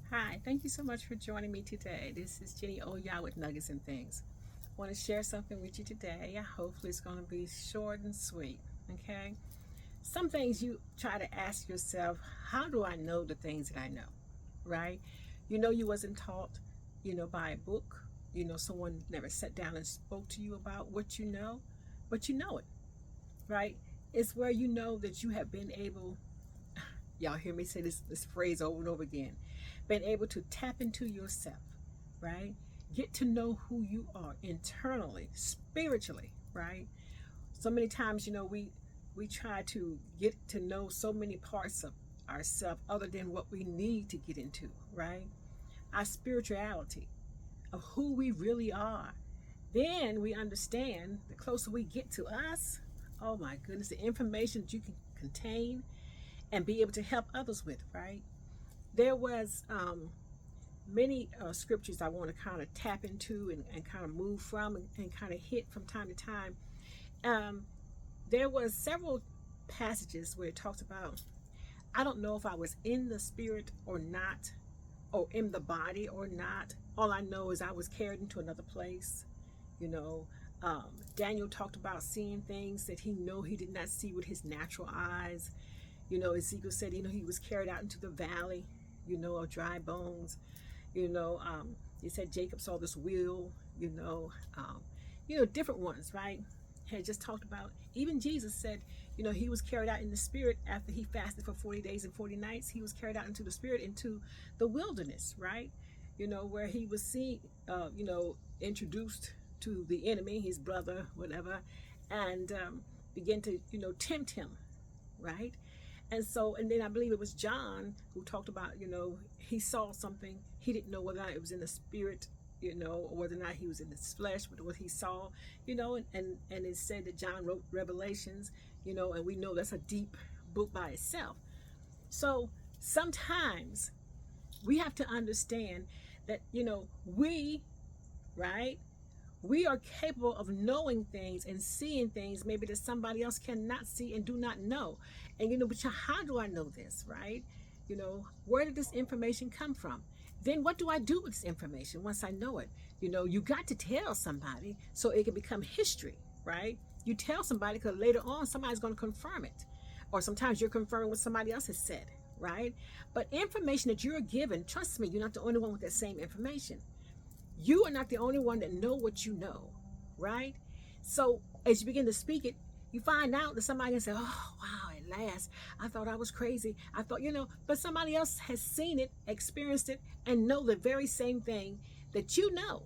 Hi, thank you so much for joining me today. This is Jenny Oya with Nuggets and Things. I want to share something with you today. Hopefully, it's going to be short and sweet. Okay? Some things you try to ask yourself, how do I know the things that I know? Right? You know, you wasn't taught, by a book. Someone never sat down and spoke to you about what you know, but you know it, right? It's where you know that you have been able, y'all hear me say this phrase over and over again, been able to tap into yourself, right? Get to know who you are internally, spiritually, right? So many times, we try to get to know so many parts of ourselves other than what we need to get into, right? Our spirituality of who we really are. Then we understand the closer we get to us, oh my goodness, the information that you can contain and be able to help others with, right? There was many scriptures I want to kind of tap into and kind of move from and kind of hit from time to time. Um, there was several passages where it talks about, I don't know if I was in the spirit or not, or in the body or not. All I know is I was carried into another place. You know, Daniel talked about seeing things that he did not see with his natural eyes. Ezekiel said, he was carried out into the valley, of dry bones. He said Jacob saw this wheel, different ones, right? Had just talked about, even Jesus said, he was carried out in the spirit after he fasted for 40 days and 40 nights. He was carried out into the spirit into the wilderness, right? Where he was seen, introduced to the enemy, his brother, whatever, and began to, tempt him, right? And then I believe it was John who talked about, he saw something. He didn't know whether or not it was in the spirit, or whether or not he was in his flesh, but what he saw, and it said that John wrote Revelations, and we know that's a deep book by itself. So sometimes we have to understand that, we, right? We are capable of knowing things and seeing things maybe that somebody else cannot see and do not know. And but how do I know this, right? Where did this information come from? Then what do I do with this information once I know it? You got to tell somebody so it can become history, right? You tell somebody because later on somebody's going to confirm it, or sometimes you're confirming what somebody else has said, right? But information that you're given, trust me, you're not the only one with that same information. You are not the only one that know what you know, right? So as you begin to speak it, you find out that somebody can say, oh wow, at last, I thought I was crazy. I thought, but somebody else has seen it, experienced it, and know the very same thing that you know.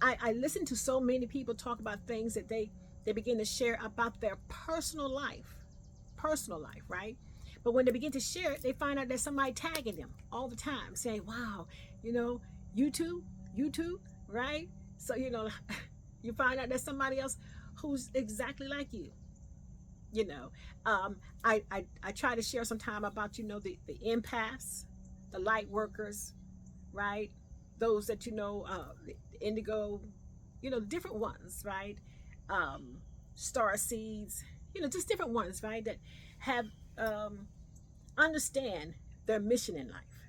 I listen to so many people talk about things that they begin to share about their personal life, right? But when they begin to share it, they find out there's somebody tagging them all the time, saying, wow, you know, you too, you too, right? So, you find out there's somebody else who's exactly like you. You know, I try to share some time about, the empaths, the light workers, right? Those that, the indigo, different ones, right? Starseeds, just different ones, right? That have, um, understand their mission in life,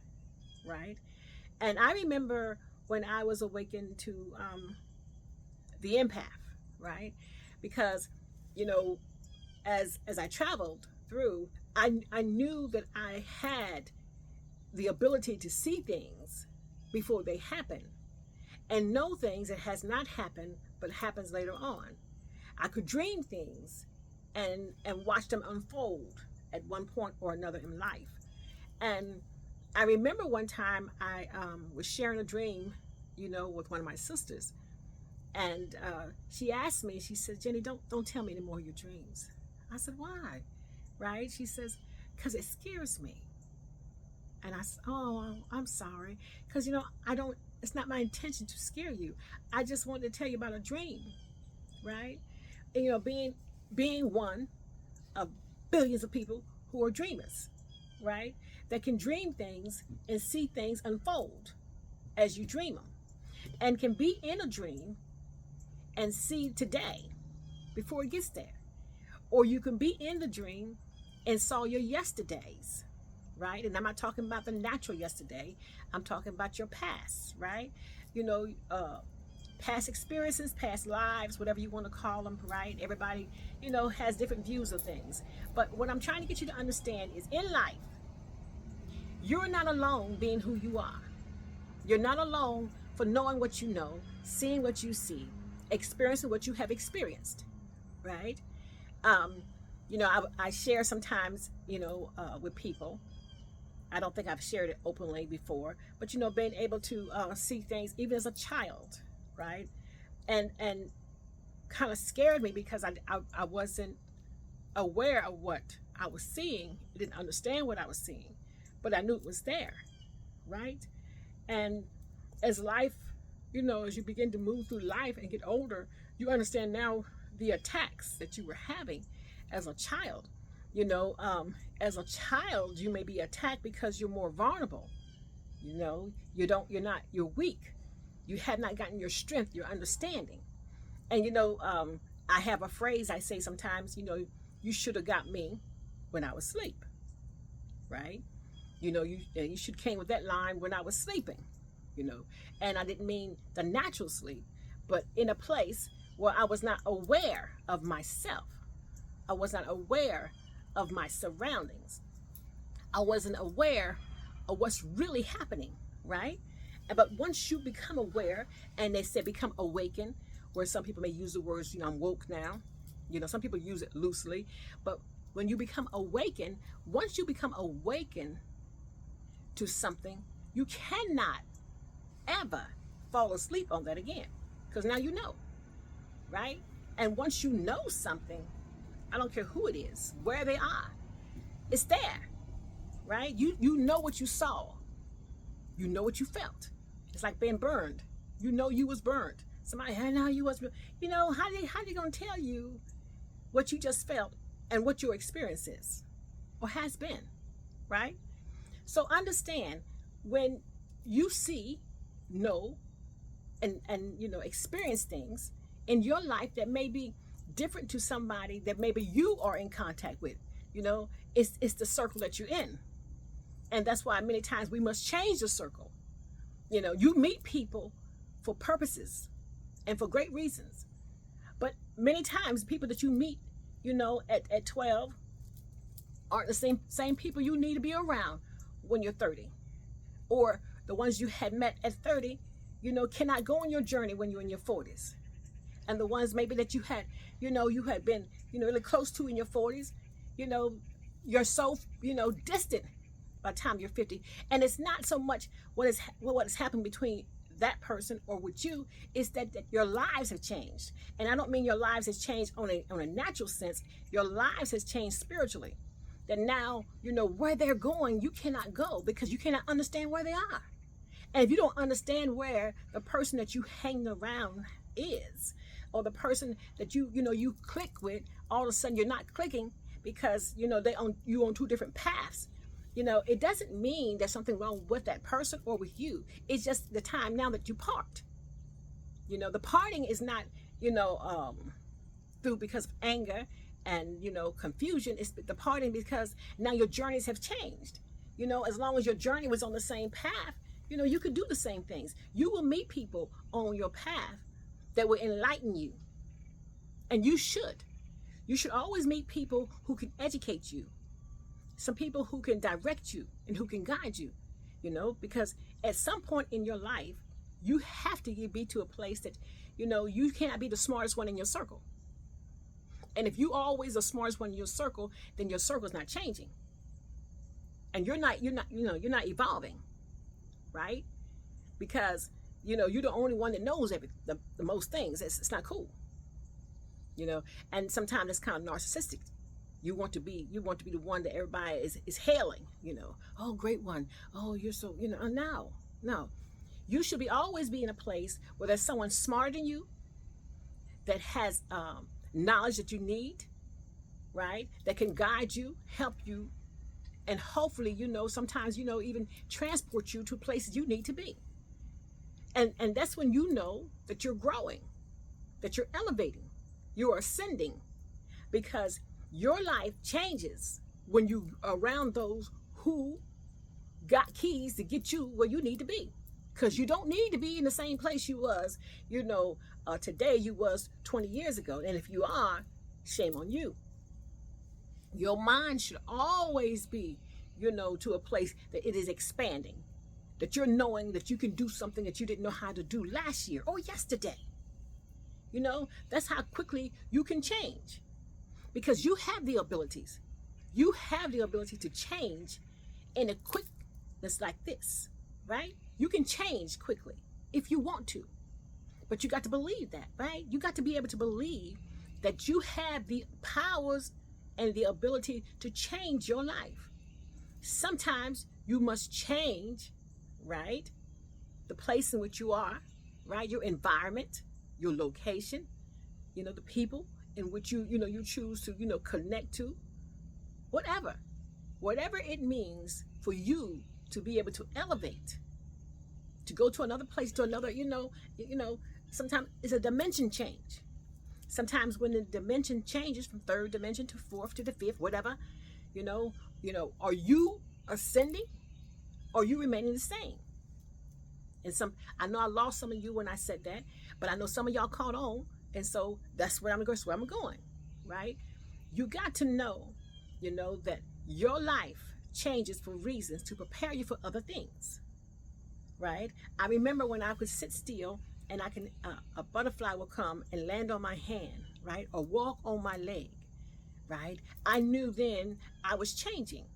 right? And I remember when I was awakened to the empath, right? Because, you know, as I traveled through, I knew that I had the ability to see things before they happen and know things that has not happened but happens later on. I could dream things and watch them unfold at one point or another in life. And I remember one time I was sharing a dream, with one of my sisters, and she asked me. She said, "Jenny, don't tell me any more of your dreams." I said, "Why?" Right? She says, "Because it scares me." And I said, "Oh, I'm sorry, because I don't. It's not my intention to scare you. I just wanted to tell you about a dream, right? And, being one of billions of people who are dreamers, right? That can dream things and see things unfold as you dream them, and can be in a dream and see today before it gets there. Or you can be in the dream and saw your yesterdays, right? And I'm not talking about the natural yesterday. I'm talking about your past, right? You know, past experiences, past lives, whatever you want to call them, right? Everybody, has different views of things. But what I'm trying to get you to understand is in life, you're not alone being who you are. You're not alone for knowing what you know, seeing what you see, experiencing what you have experienced, right? Um, I share sometimes, with people. I don't think I've shared it openly before, but being able to see things even as a child, right? And kind of scared me because I wasn't aware of what I was seeing. I didn't understand what I was seeing, but I knew it was there, right? And as life, as you begin to move through life and get older, you understand now the attacks that you were having as a child. As a child, you may be attacked because you're more vulnerable. You're weak. You have not gotten your strength, your understanding. And I have a phrase I say sometimes, you should have got me when I was asleep, right? You should came with that line when I was sleeping, and I didn't mean the natural sleep, but in a place where I was not aware of myself. I was not aware of my surroundings. I wasn't aware of what's really happening, right? But once you become aware, and they say become awakened, where some people may use the words, I'm woke now. Some people use it loosely, but when you become awakened, once you become awakened to something, you cannot ever fall asleep on that again, because now you know, right? And once you know something, I don't care who it is, where they are, it's there, right? You know what you saw, you know what you felt. It's like being burned. You was burned. Somebody, I know you was. How they gonna tell you what you just felt and what your experience is or has been, right? So understand, when you see, know, and experience things in your life that may be different to somebody that maybe you are in contact with. It's the circle that you're in, and that's why many times we must change the circle. You meet people for purposes and for great reasons, but many times people that you meet, at 12 aren't the same people you need to be around when you're 30, or the ones you had met at 30, cannot go on your journey when you're in your 40s. And the ones maybe that you had been, really close to in your 40s, you're so, distant by the time you're 50. And it's not so much what has happened between that person or with you, is that your lives have changed. And I don't mean your lives has changed on a natural sense. Your lives has changed spiritually. That now, where they're going, you cannot go because you cannot understand where they are. And if you don't understand where the person that you hang around is, or the person that you click with, all of a sudden you're not clicking because you on two different paths. It doesn't mean there's something wrong with that person or with you. It's just the time now that you part. The parting is not through because of anger and confusion. It's the parting because now your journeys have changed. As long as your journey was on the same path, you could do the same things. You will meet people on your path that will enlighten you. And you should always meet people who can educate you, some people who can direct you and who can guide you, because at some point in your life, you have to be to a place that, you cannot be the smartest one in your circle. And if you always the smartest one in your circle, then your circle's not changing. And you're not evolving, right? Because, you're the only one that knows the most things. It's not cool, and sometimes it's kind of narcissistic. You want to be the one that everybody is hailing, oh, great one. Oh, you're so, no. You should always be in a place where there's someone smarter than you that has knowledge that you need, right? That can guide you, help you, and hopefully, sometimes, even transport you to places you need to be. And that's when that you're growing, that you're elevating, you're ascending, because your life changes when you are around those who got keys to get you where you need to be. Because you don't need to be in the same place you was, today you was 20 years ago. And if you are, shame on you. Your mind should always be, to a place that it is expanding. That you're knowing that you can do something that you didn't know how to do last year or yesterday. That's how quickly you can change. Because you have the abilities. You have the ability to change in a quickness like this, right? You can change quickly if you want to. But you got to believe that, right? You got to be able to believe that you have the powers and the ability to change your life. Sometimes you must change, right? The place in which you are, right? Your environment, your location, the people in which you choose to, connect to, whatever it means for you to be able to elevate, to go to another place, to another, sometimes it's a dimension change. Sometimes when the dimension changes from third dimension to fourth to the fifth, whatever, are you ascending or are you remaining the same? And I know I lost some of you when I said that, but I know some of y'all caught on, and so that's where I'm going, right? You got to know, that your life changes for reasons to prepare you for other things, right? I remember when I could sit still and a butterfly will come and land on my hand, right? Or walk on my leg, right? I knew then I was changing,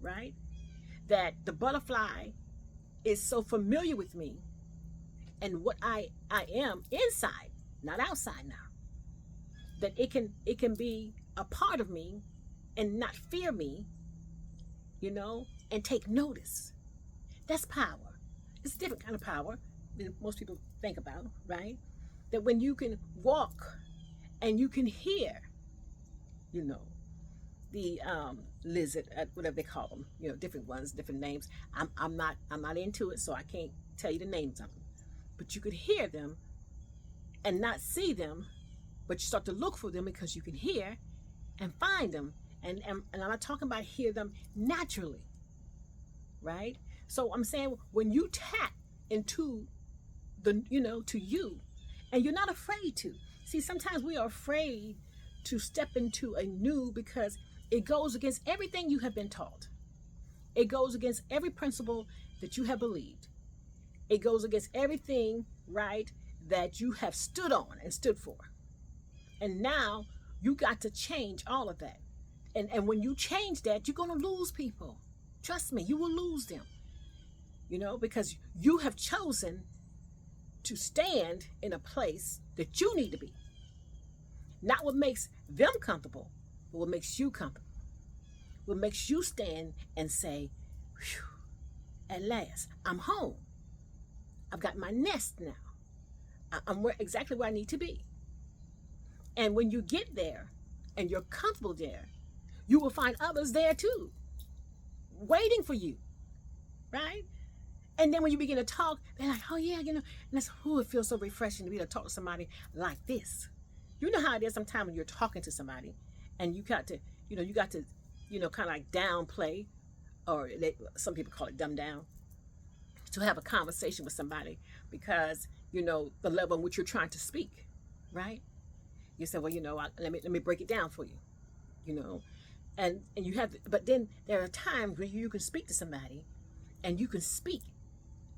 right? That the butterfly is so familiar with me and what I am inside, not outside now, that it can be a part of me and not fear me, and take notice. That's power. It's a different kind of power than most people think about, right? That when you can walk and you can hear, the lizard, whatever they call them, different ones, different names. I'm not into it, so I can't tell you the names of them. But you could hear them and not see them, but you start to look for them because you can hear and find them. And I'm not talking about hear them naturally, right? So I'm saying when you tap into to you, and you're not afraid to. See, sometimes we are afraid to step into a new because it goes against everything you have been taught. It goes against every principle that you have believed. It goes against everything, right, that you have stood on and stood for. And now you got to change all of that. And when you change that, you're going to lose people. Trust me, you will lose them. Because you have chosen to stand in a place that you need to be. Not what makes them comfortable, but what makes you comfortable. What makes you stand and say, "Phew, at last, I'm home. I've got my nest now. I'm exactly where I need to be." And when you get there and you're comfortable there, you will find others there too, waiting for you, right? And then when you begin to talk, they're like, "Oh yeah, and it feels so refreshing to be able to talk to somebody like this." You know how it is sometimes when you're talking to somebody and you got to kind of like downplay, or some people call it dumb down, to have a conversation with somebody because, the level in which you're trying to speak, right? You say, well, let me break it down for you, and you have, but then there are times where you can speak to somebody and you can speak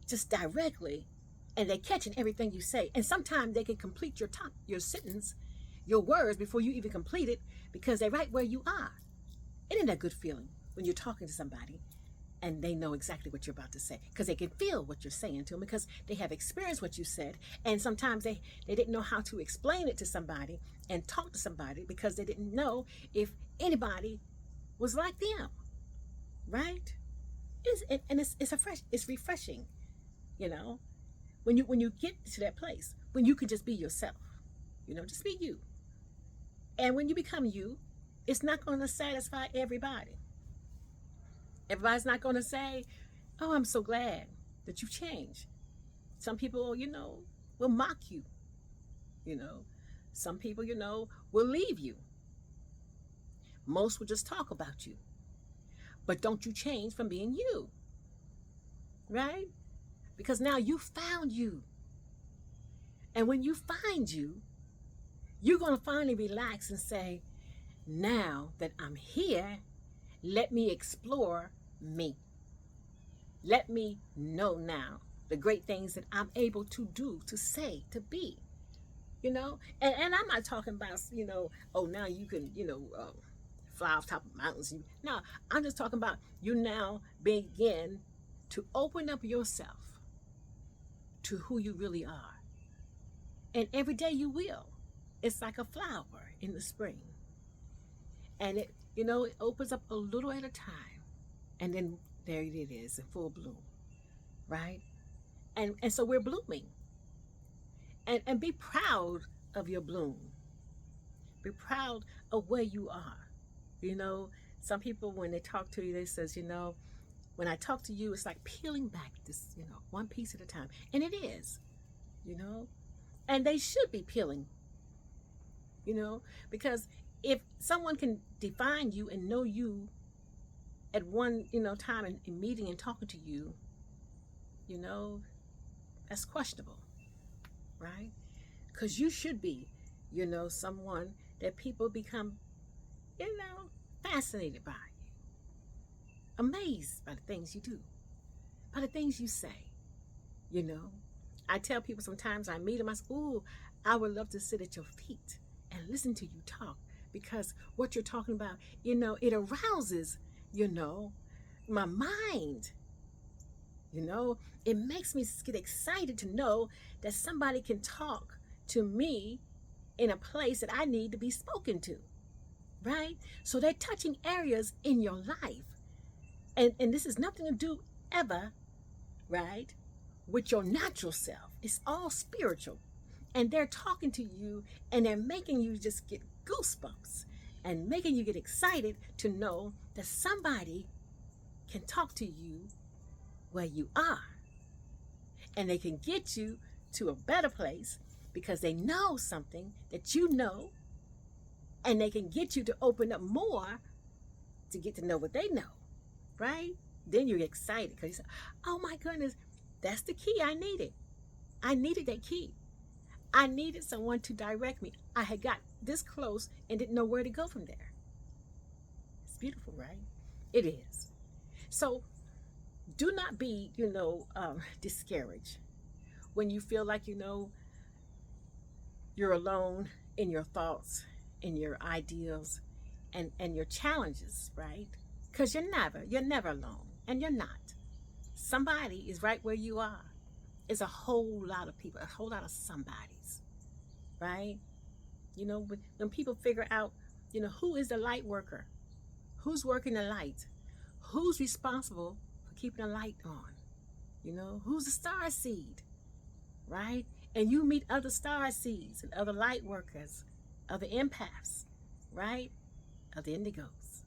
just directly and they're catching everything you say. And sometimes they can complete your sentence, your words before you even complete it because they're right where you are. Isn't that a good feeling when you're talking to somebody and they know exactly what you're about to say because they can feel what you're saying to them because they have experienced what you said. And sometimes they didn't know how to explain it to somebody and talk to somebody because they didn't know if anybody was like them, right? It's refreshing, when you get to that place when you can just be yourself, just be you. And when you become you, it's not going to satisfy everybody. Everybody's not going to say, "Oh, I'm so glad that you changed." Some people, will mock you. Some people, will leave you. Most will just talk about you. But don't you change from being you. right? Because now you found you. And when you find you, you're going to finally relax and say, now that I'm here, let me explore me. Let me know now the great things that I'm able to do, to say, to be. And I'm not talking about, oh, now you can, fly off top of mountains. No, I'm just talking about you now begin to open up yourself to who you really are. And every day you will. It's like a flower in the spring. And it opens up a little at a time. And then there it is in full bloom, right? And so we're blooming. And be proud of your bloom. Be proud of where you are. Some people, when they talk to you, they says, when I talk to you, it's like peeling back this, one piece at a time. And it is, and they should be peeling, because if someone can define you and know you at one, time in meeting and talking to you, that's questionable, right? Because you should be, someone that people become, fascinated by you, amazed by the things you do, by the things you say. I tell people sometimes I meet them, I say, ooh, I would love to sit at your feet and listen to you talk, because what you're talking about, it arouses, my mind. It makes me get excited to know that somebody can talk to me in a place that I need to be spoken to, right? So they're touching areas in your life. And this has nothing to do ever, right, with your natural self. It's all spiritual. And they're talking to you and they're making you just get goosebumps and making you get excited to know that somebody can talk to you where you are. And they can get you to a better place because they know something that you know, and they can get you to open up more to get to know what they know, right? Then you're excited because you say, oh my goodness, that's the key I needed. I needed that key. I needed someone to direct me. I had got this close and didn't know where to go from there. It's beautiful, right? It is. So do not be, discouraged when you feel like, you're alone in your thoughts, in your ideals, and your challenges, right? Because you're never alone, and you're not. Somebody is right where you are. It's a whole lot of people, a whole lot of somebodies, right? When people figure out, who is the light worker, who's working the light, who's responsible for keeping the light on, who's the star seed, right? And you meet other star seeds and other light workers, other empaths, right? Other indigos,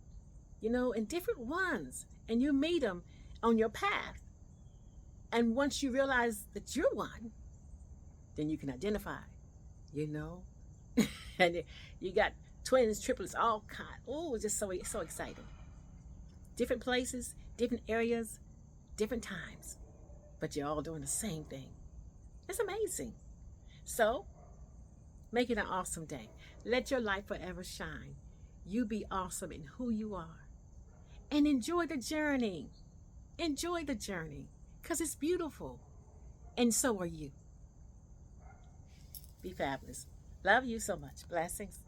and different ones. And you meet them on your path. And once you realize that you're one, then you can identify, and you got twins, triplets, all kind. Oh, just so exciting. Different places, different areas, different times, but you're all doing the same thing. It's amazing. So, make it an awesome day. Let your light forever shine. You be awesome in who you are. And enjoy the journey. Enjoy the journey, because it's beautiful. And so are you. Be fabulous. Love you so much. Blessings.